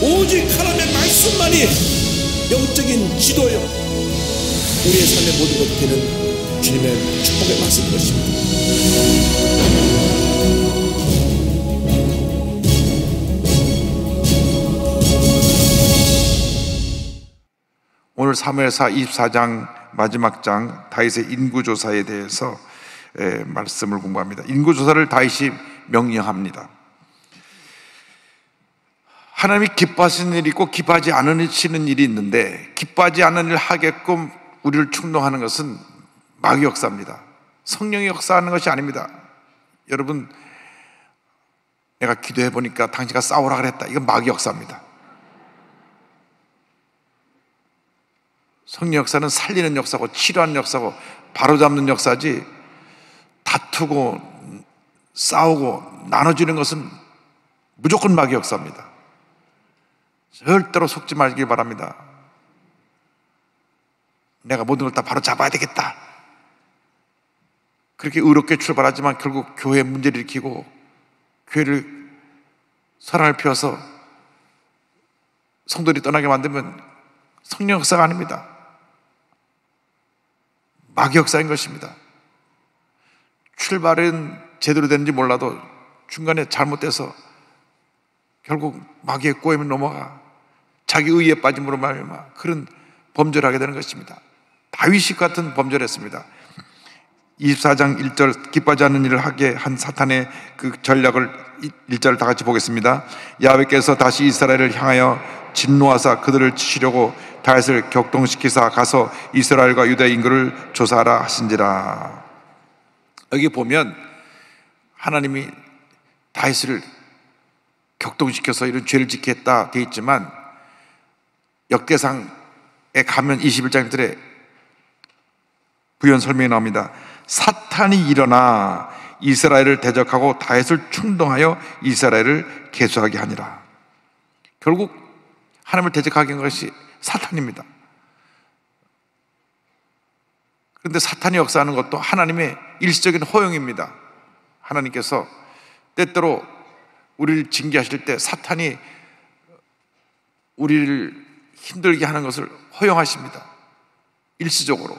오직 하나님의 말씀만이 영적인 지도요, 우리의 삶의 모든 것이 되는 주님의 축복의 말씀인 것입니다. 오늘 사무엘하 24장 마지막 장 다윗의 인구조사에 대해서 말씀을 공부합니다. 인구조사를 다윗이 명령합니다. 하나님이 기뻐하시는 일이 있고 기뻐하지 않으시는 일이 있는데, 기뻐하지 않는 일을 하게끔 우리를 충동하는 것은 마귀 역사입니다. 성령이 역사하는 것이 아닙니다. 여러분, 내가 기도해 보니까 당신과 싸우라 그랬다, 이건 마귀 역사입니다. 성령 역사는 살리는 역사고 치료하는 역사고 바로잡는 역사지, 다투고 싸우고 나눠주는 것은 무조건 마귀 역사입니다. 절대로 속지 말길 바랍니다. 내가 모든 걸 다 바로 잡아야 되겠다, 그렇게 의롭게 출발하지만 결국 교회에 문제를 일으키고 교회를 사랑을 피워서 성도들이 떠나게 만들면 성령 역사가 아닙니다. 마귀 역사인 것입니다. 출발은 제대로 되는지 몰라도 중간에 잘못돼서 결국 마귀의 꼬임을 넘어가 자기 의에 빠짐으로 말미암아 그런 범죄를 하게 되는 것입니다. 다윗이 같은 범죄를 했습니다. 24장 1절, 기뻐하지 않는 일을 하게 한 사탄의 그 전략을 1절을 다 같이 보겠습니다. 야훼께서 다시 이스라엘을 향하여 진노하사 그들을 치시려고 다윗을 격동시키사 가서 이스라엘과 유다의 인구를 조사하라 하신지라. 여기 보면 하나님이 다윗을 격동시켜서 이런 죄를 짓게 했다 되어 있지만, 역대상에 가면 21장들에 부연 설명이 나옵니다. 사탄이 일어나 이스라엘을 대적하고 다윗을 충동하여 이스라엘을 계수하게 하니라. 결국 하나님을 대적하게 한 것이 사탄입니다. 그런데 사탄이 역사하는 것도 하나님의 일시적인 허용입니다. 하나님께서 때때로 우리를 징계하실 때 사탄이 우리를 힘들게 하는 것을 허용하십니다. 일시적으로.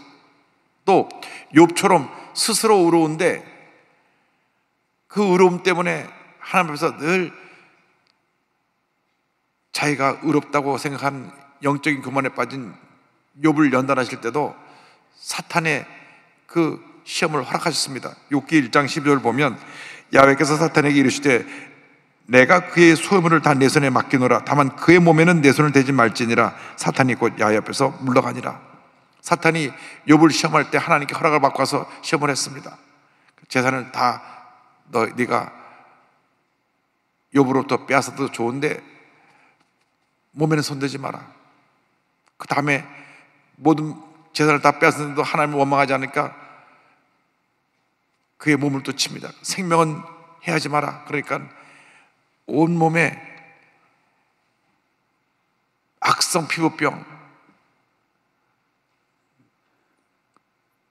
또 욥처럼 스스로 의로운데 그 의로움 때문에 하나님 앞에서 늘 자기가 의롭다고 생각한 영적인 교만에 빠진 욥을 연단하실 때도 사탄의 그 시험을 허락하셨습니다. 욥기 1장 12절을 보면 야훼께서 사탄에게 이르시되 내가 그의 소유물을 다 내 손에 맡기노라. 다만 그의 몸에는 내 손을 대지 말지니라. 사탄이 곧 야훼 앞에서 물러가니라. 사탄이 욥을 시험할 때 하나님께 허락을 받고 와서 시험을 했습니다. 재산을 다 네가 욥으로부터 빼앗아도 좋은데 몸에는 손대지 마라. 그 다음에 모든 재산을 다 빼앗았는데도 하나님을 원망하지 않으니까 그의 몸을 또 칩니다. 생명은 해하지 마라. 그러니까 온몸에 악성 피부병,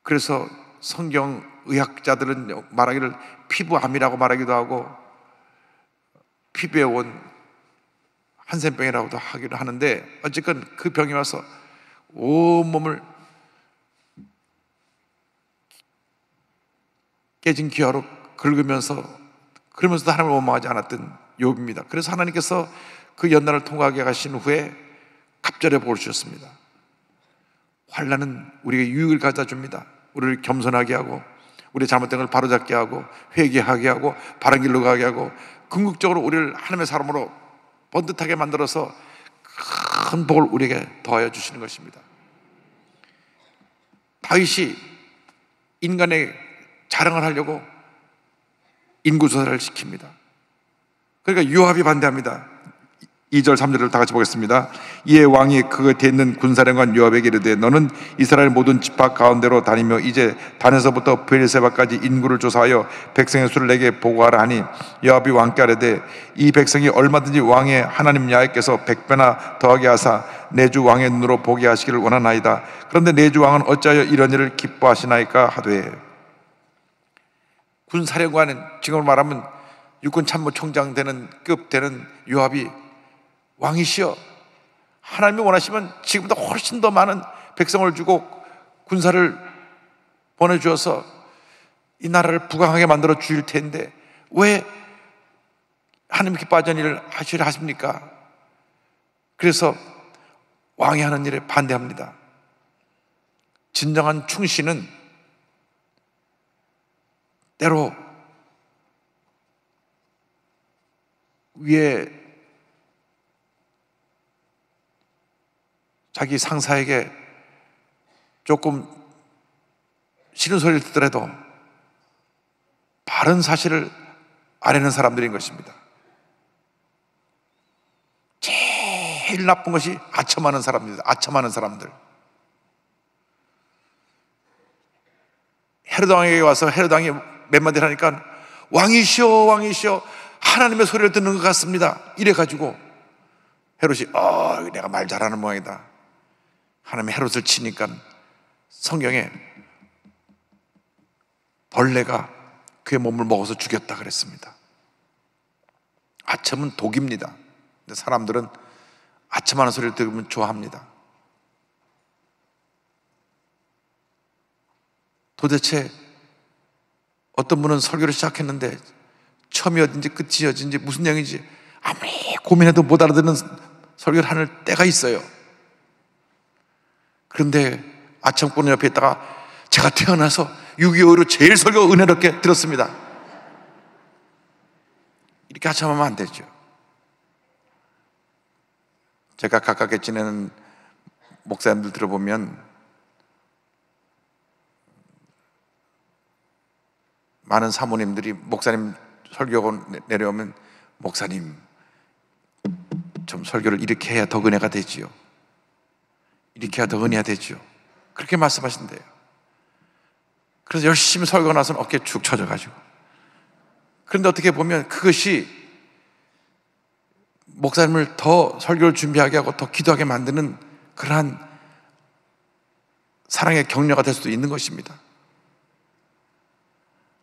그래서 성경 의학자들은 말하기를 피부암이라고 말하기도 하고 피부에 온 한센병이라고도 하기도 하는데, 어쨌건 그 병이 와서 온몸을 깨진 기아로 긁으면서, 그러면서도 하나님을 원망하지 않았던 욥입니다. 그래서 하나님께서 그 연단을 통과하게 하신 후에 갑절의 복을 주셨습니다. 환난은 우리에게 유익을 가져다 줍니다. 우리를 겸손하게 하고 우리의 잘못된 걸 바로잡게 하고 회개하게 하고 바른 길로 가게 하고 궁극적으로 우리를 하나님의 사람으로 번듯하게 만들어서 큰 복을 우리에게 더하여 주시는 것입니다. 다윗이 인간의 자랑을 하려고 인구조사를 시킵니다. 그러니까 요압이 반대합니다. 2절 3절을 다 같이 보겠습니다. 이에 왕이 그 곁에 있는 군사령관 요압에게 이르되 너는 이스라엘 모든 지파 가운데로 다니며 이제 단에서부터 브엘세바까지 인구를 조사하여 백성의 수를 내게 보고하라 하니, 요압이 왕께 아뢰되 이 백성이 얼마든지 왕의 하나님 야훼께서 100배나 더하게 하사 내 주 왕의 눈으로 보게 하시기를 원하나이다. 그런데 내 주 왕은 어찌하여 이런 일을 기뻐하시나이까 하되. 군사령관은 지금으로 말하면 육군 참모총장 되는 급 되는 요압이 왕이시여, 하나님이 원하시면 지금보다 훨씬 더 많은 백성을 주고 군사를 보내주어서 이 나라를 부강하게 만들어 주실 텐데 왜 하나님께 빠진 일을 하시려 하십니까? 그래서 왕이 하는 일에 반대합니다. 진정한 충신은 때로 위에 자기 상사에게 조금 싫은 소리를 듣더라도 바른 사실을 아뢰는 사람들인 것입니다. 제일 나쁜 것이 아첨하는 사람입니다. 아첨하는 사람들. 헤롯 왕에게 와서 헤롯 왕이 몇 마디를 하니까 왕이시여 왕이시여 하나님의 소리를 듣는 것 같습니다. 이래가지고 헤롯이 내가 말 잘하는 모양이다. 하나님이 헤롯을 치니까 성경에 벌레가 그의 몸을 먹어서 죽였다 그랬습니다. 아첨은 독입니다. 근데 사람들은 아첨하는 소리를 들으면 좋아합니다. 도대체 어떤 분은 설교를 시작했는데 처음이 어딘지 끝이 어딘지 무슨 내용인지 아무리 고민해도 못 알아듣는 설교를 하는 때가 있어요. 그런데 아첨꾼은 옆에 있다가 제가 태어나서 6.25로 제일 설교 은혜롭게 들었습니다. 이렇게 아첨하면 안 되죠. 제가 가깝게 지내는 목사님들 들어보면 많은 사모님들이 목사님 설교가 내려오면 목사님 좀 설교를 이렇게 해야 더 은혜가 되지요. 이렇게 해야 더 은혜가 되지요. 그렇게 말씀하신대요. 그래서 열심히 설교가 나서는 어깨에 축 처져가지고. 그런데 어떻게 보면 그것이 목사님을 더 설교를 준비하게 하고 더 기도하게 만드는 그러한 사랑의 격려가 될 수도 있는 것입니다.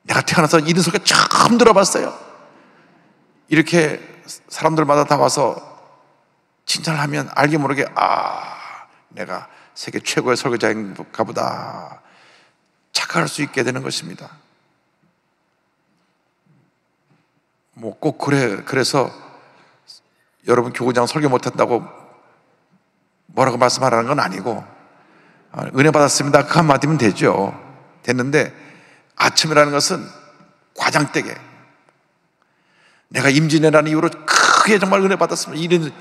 내가 태어나서 이런 소리 처음 들어봤어요. 이렇게 사람들마다 다 와서 칭찬을 하면 알게 모르게 내가 세계 최고의 설교자인가 보다 착각할 수 있게 되는 것입니다. 뭐 꼭 그래서 여러분 교구장 설교 못한다고 뭐라고 말씀하라는 건 아니고 은혜 받았습니다 그 한마디면 되죠. 됐는데 아첨이라는 것은 과장되게 내가 임진왜란의 이후로 크게 정말 은혜 받았습니다 이런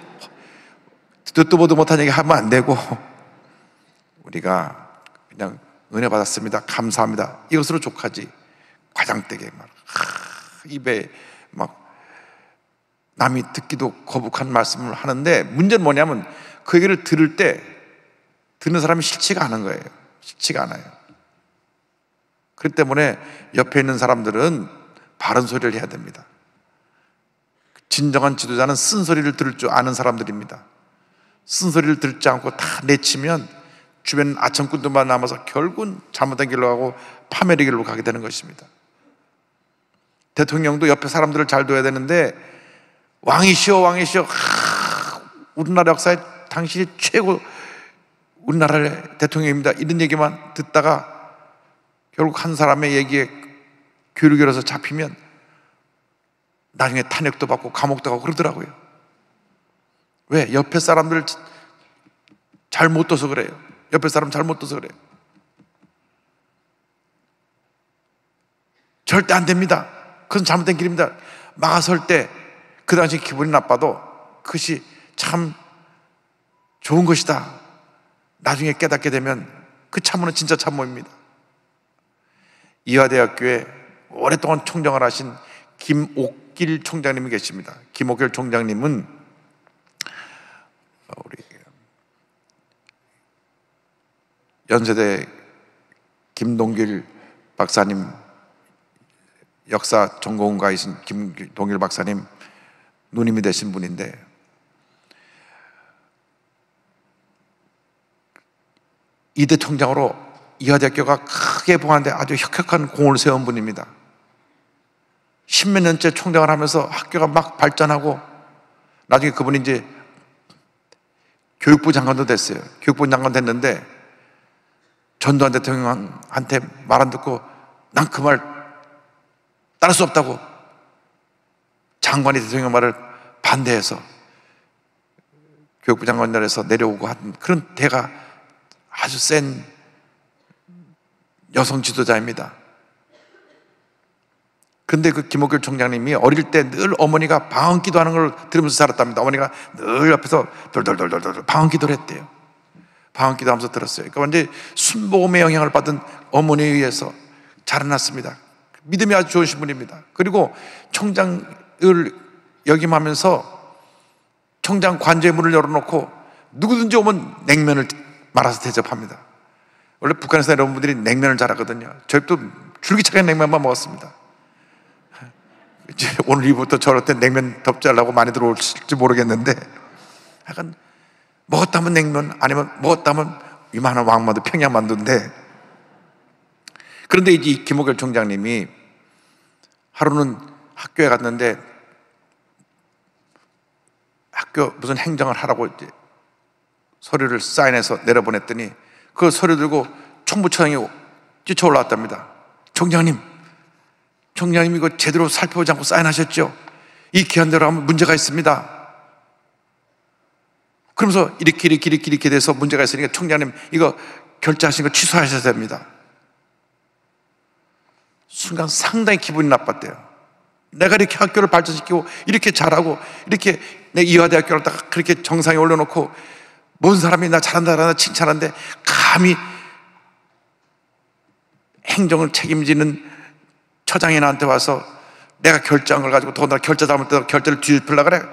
듣도 보도 못한 얘기 하면 안 되고 우리가 그냥 은혜 받았습니다 감사합니다 이것으로 족하지 과장되게 막 입에 막 남이 듣기도 거북한 말씀을 하는데 문제는 뭐냐면 그 얘기를 들을 때 듣는 사람이 싫지가 않은 거예요. 싫지가 않아요. 그렇기 때문에 옆에 있는 사람들은 바른 소리를 해야 됩니다. 진정한 지도자는 쓴소리를 들을 줄 아는 사람들입니다. 쓴소리를 듣지 않고 다 내치면 주변 아첨꾼들만 남아서 결국은 잘못된 길로 가고 파멸의 길로 가게 되는 것입니다. 대통령도 옆에 사람들을 잘 둬야 되는데 왕이시여 왕이시여 우리나라 역사에 당신이 최고 우리나라의 대통령입니다 이런 얘기만 듣다가 결국 한 사람의 얘기에 귀를 기울여서 잡히면 나중에 탄핵도 받고 감옥도 가고 그러더라고요. 왜? 옆에 사람들 잘 못 둬서 그래요. 옆에 사람 잘 못 둬서 그래요. 절대 안 됩니다. 그건 잘못된 길입니다. 막아설 때 그 당시 기분이 나빠도 그것이 참 좋은 것이다. 나중에 깨닫게 되면 그 참모는 진짜 참모입니다. 이화대학교에 오랫동안 총장을 하신 김옥길 총장님이 계십니다. 김옥길 총장님은 우리 연세대 김동길 박사님, 역사 전공가이신 김동길 박사님 누님이 되신 분인데 이대 총장으로 이화대학교가 크게 봉하는데 아주 혁혁한 공을 세운 분입니다. 10몇 년째 총장을 하면서 학교가 막 발전하고 나중에 그분이 이제 교육부 장관도 됐어요. 교육부 장관 됐는데 전두환 대통령한테 말 안 듣고 난 그 말 따를 수 없다고 장관이 대통령 말을 반대해서 교육부 장관들에서 내려오고 한 그런 대가 아주 센 여성 지도자입니다. 그런데 그 김옥길 총장님이 어릴 때 늘 어머니가 방언 기도하는 걸 들으면서 자랐답니다. 어머니가 늘 옆에서 돌돌돌돌돌 방언 기도를 했대요. 방언 기도하면서 들었어요. 그러니까 완전히 순복음의 영향을 받은 어머니에 의해서 자라났습니다. 믿음이 아주 좋으신 분입니다. 그리고 총장을 역임하면서 총장 관저의 문을 열어놓고 누구든지 오면 냉면을 말아서 대접합니다. 원래 북한에서 내려온 분들이 냉면을 잘하거든요. 저희도 줄기차게 냉면만 먹었습니다. 이제 오늘 이후부터 저럴 때 냉면 덮지 않으려고 많이 들어올지 모르겠는데 약간 먹었다면 냉면 아니면 먹었다면 이만한 왕만두 평양만두인데, 그런데 이제 김옥길 총장님이 하루는 학교에 갔는데 학교 무슨 행정을 하라고 이제 서류를 사인해서 내려보냈더니 그 서류 들고 총무처장이 뛰쳐 올라왔답니다. 총장님 이거 제대로 살펴보지 않고 사인하셨죠? 이 기한대로 하면 문제가 있습니다. 그러면서 이렇게 돼서 문제가 있으니까 총장님 이거 결제하신 거 취소하셔야 됩니다. 순간 상당히 기분이 나빴대요. 내가 이렇게 학교를 발전시키고 이렇게 잘하고 이렇게 내 이화대학교를 딱 그렇게 정상에 올려놓고 모든 사람이 나 잘한다 칭찬하는데 감히 행정을 책임지는 처장이 나한테 와서 내가 결제한 걸 가지고 더군다나 결제 잘못 돼서 결제를 뒤집으려고 그래.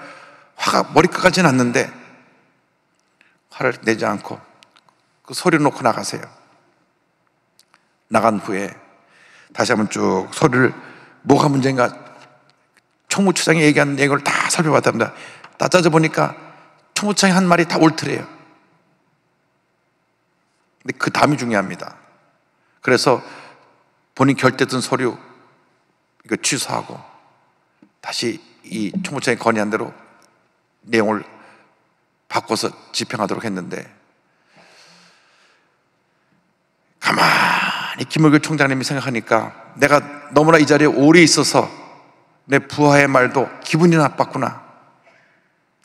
화가 머리끝까지 났는데 화를 내지 않고 그 소리 놓고 나가세요. 나간 후에 다시 한번 쭉 소리를 뭐가 문제인가 총무처장이 얘기한 얘기를 다 살펴봤답니다. 다 따져보니까 총무처장이 한 말이 다 옳더래요. 근데 그 다음이 중요합니다. 그래서 본인 결제했던 서류 이거 취소하고 다시 이 총무처장이 건의한 대로 내용을 바꿔서 집행하도록 했는데, 가만히 김옥길 총장님이 생각하니까 내가 너무나 이 자리에 오래 있어서 내 부하의 말도 기분이 나빴구나.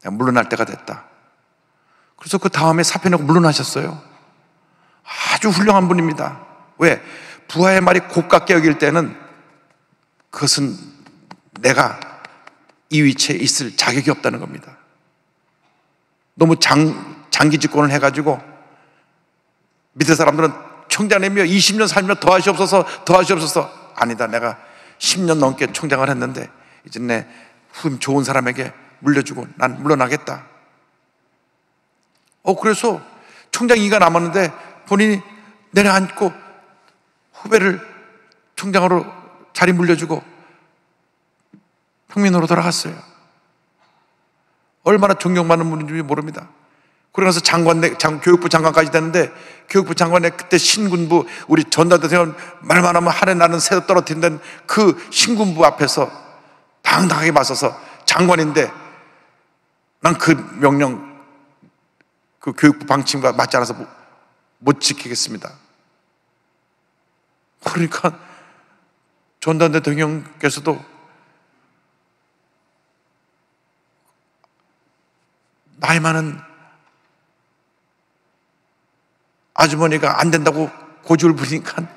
내가 물러날 때가 됐다. 그래서 그 다음에 사표 내고 물러나셨어요. 아주 훌륭한 분입니다. 왜? 부하의 말이 고깝게 여길 때는 그것은 내가 이 위치에 있을 자격이 없다는 겁니다. 너무 장기 집권을 해가지고 밑에 사람들은 총장님이요 20년 살면 더 하시옵소서. 아니다, 내가 10년 넘게 총장을 했는데 이제 내 후임 좋은 사람에게 물려주고 난 물러나겠다. 그래서 총장 2가 남았는데 본인이 내려앉고 후배를 총장으로 자리 물려주고 평민으로 돌아갔어요. 얼마나 존경받는 분인지 모릅니다. 그러면서 교육부 장관까지 됐는데, 교육부 장관에 그때 신군부 우리 전두환 대통령 말만 하면 하늘 나는 새도 떨어뜨린다는 그 신군부 앞에서 당당하게 맞서서 장관인데 난 그 명령 그 교육부 방침과 맞지 않아서 못 지키겠습니다. 그러니까 전두환 대통령께서도 나이 많은 아주머니가 안 된다고 고집을 부리니까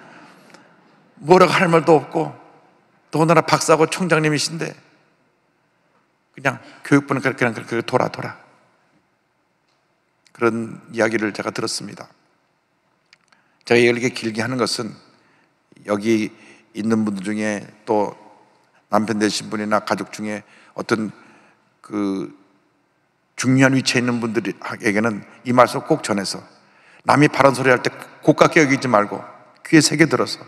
뭐라고 할 말도 없고, 더군다나 박사고 총장님이신데 그냥 교육부는 그냥 돌아 그런 이야기를 제가 들었습니다. 제가 이렇게 길게 하는 것은 여기 있는 분들 중에 또 남편 되신 분이나 가족 중에 어떤 그 중요한 위치에 있는 분들에게는 이 말씀을 꼭 전해서 남이 바른 소리 할 때 고깝게 여기지 말고 귀에 새겨 들어서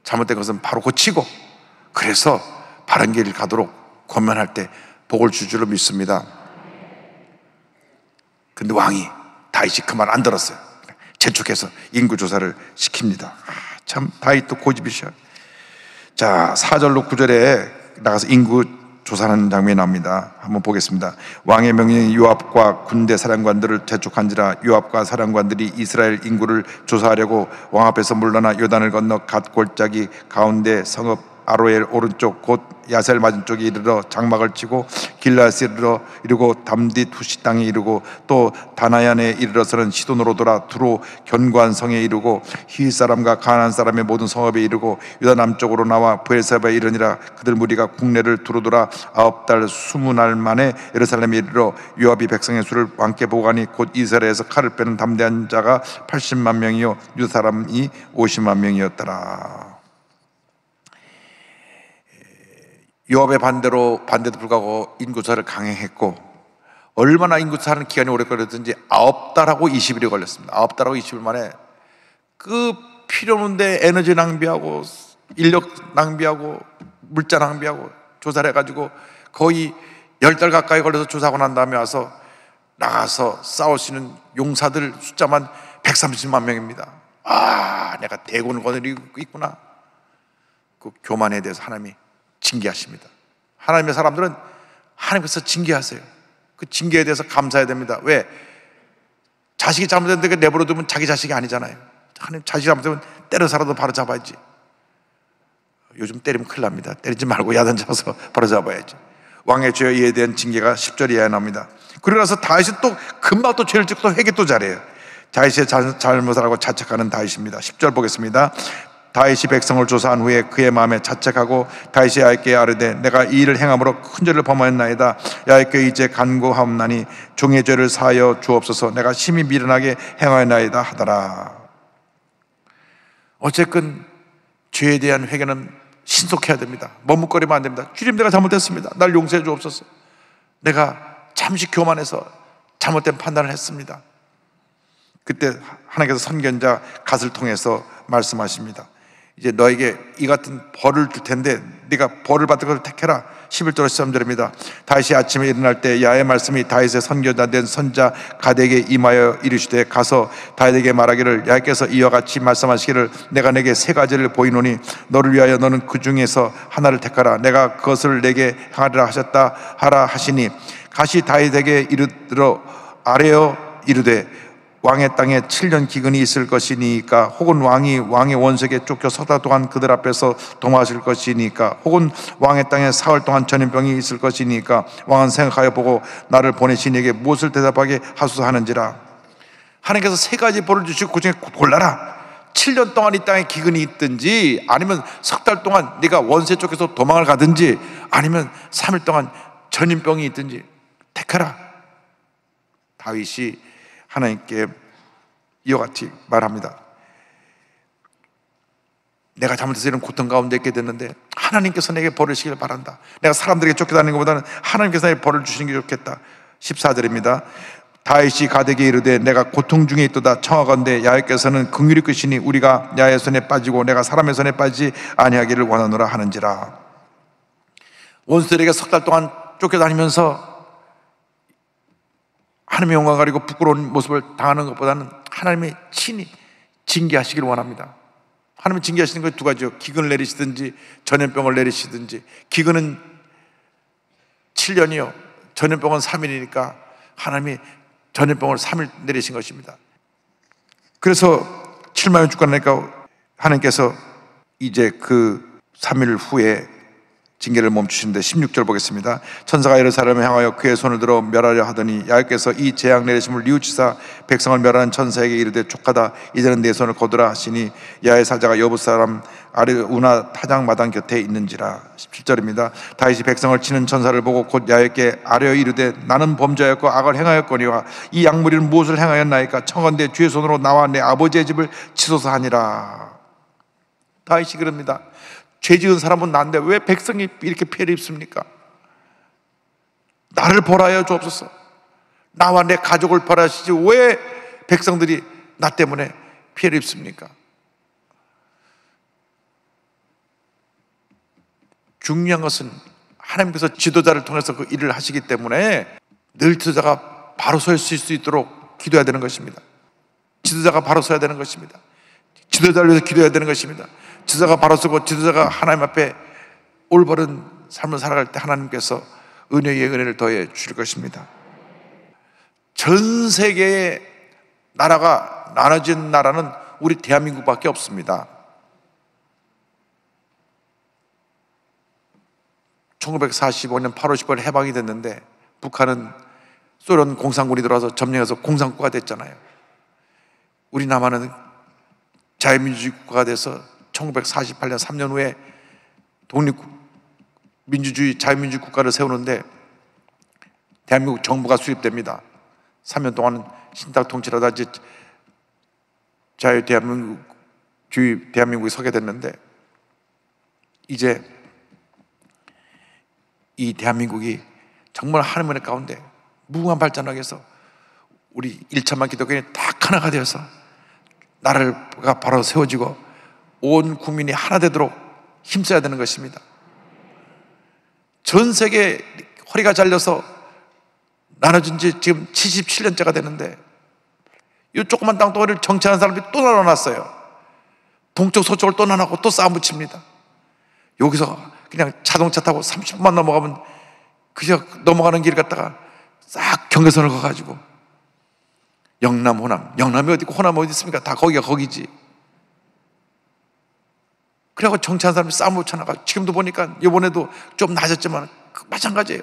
잘못된 것은 바로 고치고, 그래서 바른 길을 가도록 권면할 때 복을 줄 줄로 믿습니다. 근데 왕이 다윗이 그 말 안 들었어요. 재촉해서 인구조사를 시킵니다. 참 다윗도 고집이셔. 자, 4절로 9절에 나가서 인구 조사하는 장면이 나옵니다. 한번 보겠습니다. 왕의 명령이 요압과 군대 사령관들을 재촉한지라 요압과 사령관들이 이스라엘 인구를 조사하려고 왕 앞에서 물러나 요단을 건너 갓 골짜기 가운데 성읍 아로엘 오른쪽 곧 야셀 맞은쪽에 이르러 장막을 치고 길라앗에 이르고 담딧 후시 땅에 이르고 또 다나얀에 이르러서는 시돈으로 돌아 두로 견고한 성에 이르고 히윗 사람과 가나안 사람의 모든 성읍에 이르고 유다 남쪽으로 나와 브엘사바에 이르니라. 그들 무리가 국내를 두루 돌아 9달 20날 만에 예루살렘에 이르러 요압이 백성의 수를 왕께 보고하니 곧 이스라엘에서 칼을 빼는 담대한 자가 80만 명이요 유다 사람이 50만 명이었더라. 요압의 반대도 불구하고 인구조사를 강행했고, 얼마나 인구조사하는 기간이 오래 걸렸든지 9달하고 20일이 걸렸습니다. 9달하고 20일 만에 그 필요 없는데 에너지 낭비하고 인력 낭비하고 물자 낭비하고 조사를 해가지고 거의 10달 가까이 걸려서 조사하고 난 다음에 와서 나가서 싸울 수 있는 용사들 숫자만 130만 명입니다. 내가 대군을 거느리고 있구나. 그 교만에 대해서 하나님이 징계하십니다. 하나님의 사람들은 하나님께서 징계하세요. 그 징계에 대해서 감사해야 됩니다. 왜? 자식이 잘못했는데 내버려두면 자기 자식이 아니잖아요. 하나님 자식이 잘못하면 때려서라도 바로 잡아야지. 요즘 때리면 큰일 납니다. 때리지 말고 야단 잡아서 바로 잡아야지. 왕의 죄에 대한 징계가 10절 이하에 나옵니다. 그러고 나서 다윗이 또 금방 또 죄를 짓고 또 회개 또 잘해요. 다윗의 잘못을 하고 자책하는 다윗입니다. 10절 보겠습니다. 다윗이 백성을 조사한 후에 그의 마음에 자책하고 다윗이 야훼께 아뢰되 내가 이 일을 행함으로 큰 죄를 범하였나이다. 야훼께 이제 간구하옵나니 종의 죄를 사하여 주옵소서. 내가 심히 미련하게 행하였나이다 하더라. 어쨌든 죄에 대한 회개는 신속해야 됩니다. 머뭇거리면 안 됩니다. 주님, 내가 잘못했습니다. 날 용서해 주옵소서. 내가 잠시 교만해서 잘못된 판단을 했습니다. 그때 하나님께서 선견자 갓을 통해서 말씀하십니다. 이제 너에게 이 같은 벌을 줄 텐데 네가 벌을 받을 것을 택해라. 11절 13절입니다. 다윗이 아침에 일어날 때 야의 말씀이 다윗의 선견자 된 선자 갓에게 임하여 이르시되 가서 다윗에게 말하기를 야께서 이와 같이 말씀하시기를 내가 내게 세 가지를 보이노니 너를 위하여 너는 그 중에서 하나를 택하라. 내가 그것을 내게 하리라 하셨다 하라 하시니 갓이 다윗에게 이르러 아뢰어 이르되 왕의 땅에 7년 기근이 있을 것이니까 혹은 왕이 왕의 원색에 쫓겨 서다 동안 그들 앞에서 도망하실 것이니까 혹은 왕의 땅에 사흘 동안 전염병이 있을 것이니까 왕은 생각하여 보고 나를 보내신 이에게 무엇을 대답하게 하소서 하는지라. 하나님께서 세 가지 벌을 주시고 그 중에 골라라. 7년 동안 이 땅에 기근이 있든지 아니면 석 달 동안 네가 원세 쫓겨서 도망을 가든지 아니면 3일 동안 전염병이 있든지 택하라. 다윗이 하나님께 이와 같이 말합니다. 내가 잘못해서 이런 고통 가운데 있게 됐는데 하나님께서 내게 벌을 주시길 바란다. 내가 사람들에게 쫓겨다니는 것보다는 하나님께서 내게 벌을 주시는 게 좋겠다. 14절입니다. 다윗이 갓에게 이르되 내가 고통 중에 있도다. 청하건대 야훼께서는 긍휼히 크시니 우리가 야의 손에 빠지고 내가 사람의 손에 빠지지 아니하기를 원하노라 하는지라. 원수들에게 석 달 동안 쫓겨다니면서 하나님의 영광 가리고 부끄러운 모습을 당하는 것보다는 하나님의 친히 징계하시기를 원합니다. 하나님이 징계하시는 것 두 가지요. 기근을 내리시든지 전염병을 내리시든지. 기근은 7년이요 전염병은 3일이니까 하나님이 전염병을 3일 내리신 것입니다. 그래서 7만명 죽고 나니까 하나님께서 이제 그 3일 후에 징계를 멈추시는데 16절 보겠습니다. 천사가 예루살렘을 향하여 그의 손을 들어 멸하려 하더니 야훼께서 이 재앙 내리심을 뉘우치사 백성을 멸하는 천사에게 이르되 족하다. 이제는 내 손을 거두라 하시니 야훼 사자가 여부 사람 아르우나 타작마당 곁에 있는지라. 17절입니다. 다윗이 백성을 치는 천사를 보고 곧 야훼께 아뢰어 이르되 나는 범죄하였고 악을 행하였거니와 이 약무리는 무엇을 행하였나이까. 청컨대 주의 손으로 나와 내 아버지의 집을 치소서 하니라. 다윗이 그럽니다. 죄 지은 사람은 난데 왜 백성이 이렇게 피해를 입습니까? 나를 벌하여 주옵소서. 나와 내 가족을 벌하시지 왜 백성들이 나 때문에 피해를 입습니까? 중요한 것은 하나님께서 지도자를 통해서 그 일을 하시기 때문에 늘 지도자가 바로 설 수 있도록 기도해야 되는 것입니다. 지도자가 바로 서야 되는 것입니다. 지도자를 위해서 기도해야 되는 것입니다. 지도자가 바로 서고 지도자가 하나님 앞에 올바른 삶을 살아갈 때 하나님께서 은혜 위에 은혜를 더해 주실 것입니다. 전 세계의 나라가 나눠진 나라는 우리 대한민국밖에 없습니다. 1945년 8월 10일 해방이 됐는데 북한은 소련 공산군이 들어와서 점령해서 공산국가가 됐잖아요. 우리 남한은 자유민주주의 국가가 돼서 1948년 3년 후에 독립민주주의 자유민주주의 국가를 세우는데 대한민국 정부가 수립됩니다. 3년 동안 신탁 통치를 하다 자유 대한민국주의 대한민국이 서게 됐는데, 이제 이 대한민국이 정말 하나님의 은혜 가운데 무궁한 발전하기 위해서 우리 1천만 기독교인이 딱 하나가 되어서 나라가 바로 세워지고 온 국민이 하나 되도록 힘써야 되는 것입니다. 전 세계 허리가 잘려서 나눠진 지 지금 77년째가 되는데 이 조그만 땅덩어리를 정치하는 사람들이 또 나눠놨어요. 동쪽 서쪽을 또 나눠고 또 싸움 붙입니다. 여기서 그냥 자동차 타고 30분만 넘어가면 그저 넘어가는 길 갔다가 싹 경계선을 가가지고 영남, 호남, 영남이 어디 있고 호남이 어디 있습니까? 다 거기가 거기지. 그래갖고 정치하는 사람이 싸움 붙여나가. 지금도 보니까 이번에도 좀 낮았지만 마찬가지예요.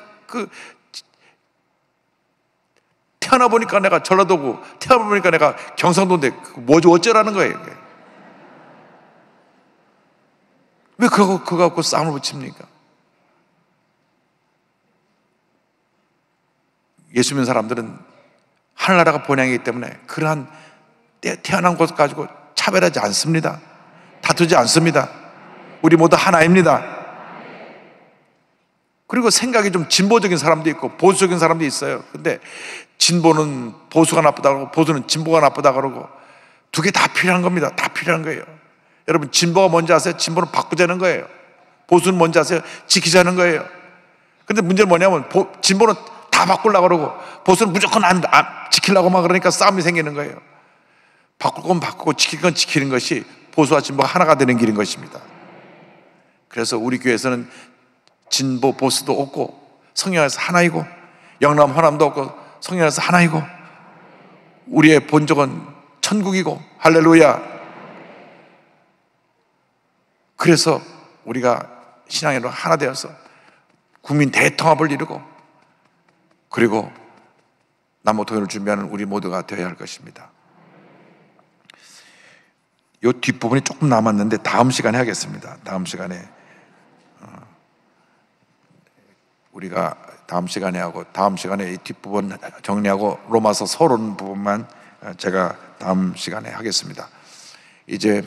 태어나 보니까 내가 전라도고 태어나 보니까 내가 경상도인데 뭐지 어쩌라는 거예요. 왜 그거 갖고 싸움을 붙입니까? 예수 믿는 사람들은 하늘나라가 본향이기 때문에 그러한 태어난 것 가지고 차별하지 않습니다. 다투지 않습니다. 우리 모두 하나입니다. 그리고 생각이 좀 진보적인 사람도 있고 보수적인 사람도 있어요. 근데 진보는 보수가 나쁘다 그러고 보수는 진보가 나쁘다 그러고 두 개 다 필요한 겁니다. 다 필요한 거예요. 여러분, 진보가 뭔지 아세요? 진보는 바꾸자는 거예요. 보수는 뭔지 아세요? 지키자는 거예요. 근데 문제는 뭐냐면 진보는 다 바꾸려고 그러고 보수는 무조건 안 지키려고 막 그러니까 싸움이 생기는 거예요. 바꿀 건 바꾸고 지킬 건 지키는 것이 보수와 진보가 하나가 되는 길인 것입니다. 그래서 우리 교회에서는 진보 보수도 없고 성령 안에서 하나이고 영남 호남도 없고 성령 안에서 하나이고 우리의 본적은 천국이고 할렐루야. 그래서 우리가 신앙으로 하나 되어서 국민 대통합을 이루고 그리고 남은 통일을 준비하는 우리 모두가 되어야 할 것입니다. 이 뒷부분이 조금 남았는데 다음 시간에 하겠습니다. 다음 시간에 우리가 다음 시간에 하고 다음 시간에 이 뒷부분 정리하고 로마서 서론 부분만 제가 다음 시간에 하겠습니다. 이제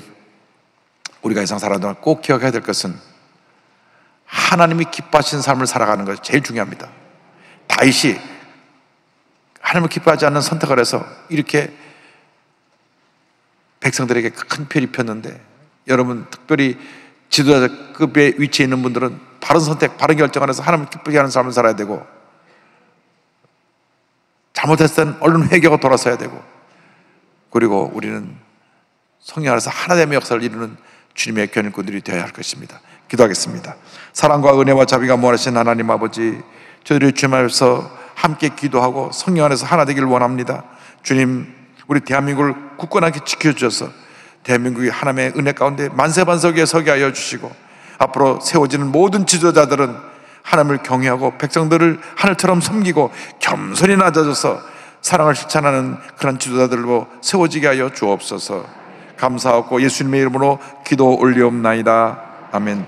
우리가 이 세상 살아가는 동안 꼭 기억해야 될 것은 하나님이 기뻐하시는 삶을 살아가는 것이 제일 중요합니다. 다윗이 하나님을 기뻐하지 않는 선택을 해서 이렇게 백성들에게 큰 피해를 입혔는데, 여러분 특별히 지도자급의 위치에 있는 분들은 바른 선택, 바른 결정을 해서 하나님을 기쁘게 하는 삶을 살아야 되고, 잘못했을 때는 얼른 회개하고 돌아서야 되고, 그리고 우리는 성령 안에서 하나됨의 역사를 이루는 주님의 견인꾼들이 되어야 할 것입니다. 기도하겠습니다. 사랑과 은혜와 자비가 무한하신 하나님 아버지, 저희들이 주님 안에서 함께 기도하고 성령 안에서 하나 되기를 원합니다. 주님, 우리 대한민국을 굳건하게 지켜주셔서 대한민국이 하나님의 은혜 가운데 만세반석에 서게 하여 주시고, 앞으로 세워지는 모든 지도자들은 하나님을 경외하고 백성들을 하늘처럼 섬기고 겸손히 낮아져서 사랑을 실천하는 그런 지도자들로 세워지게 하여 주옵소서. 감사하고 예수님의 이름으로 기도 올리옵나이다. 아멘.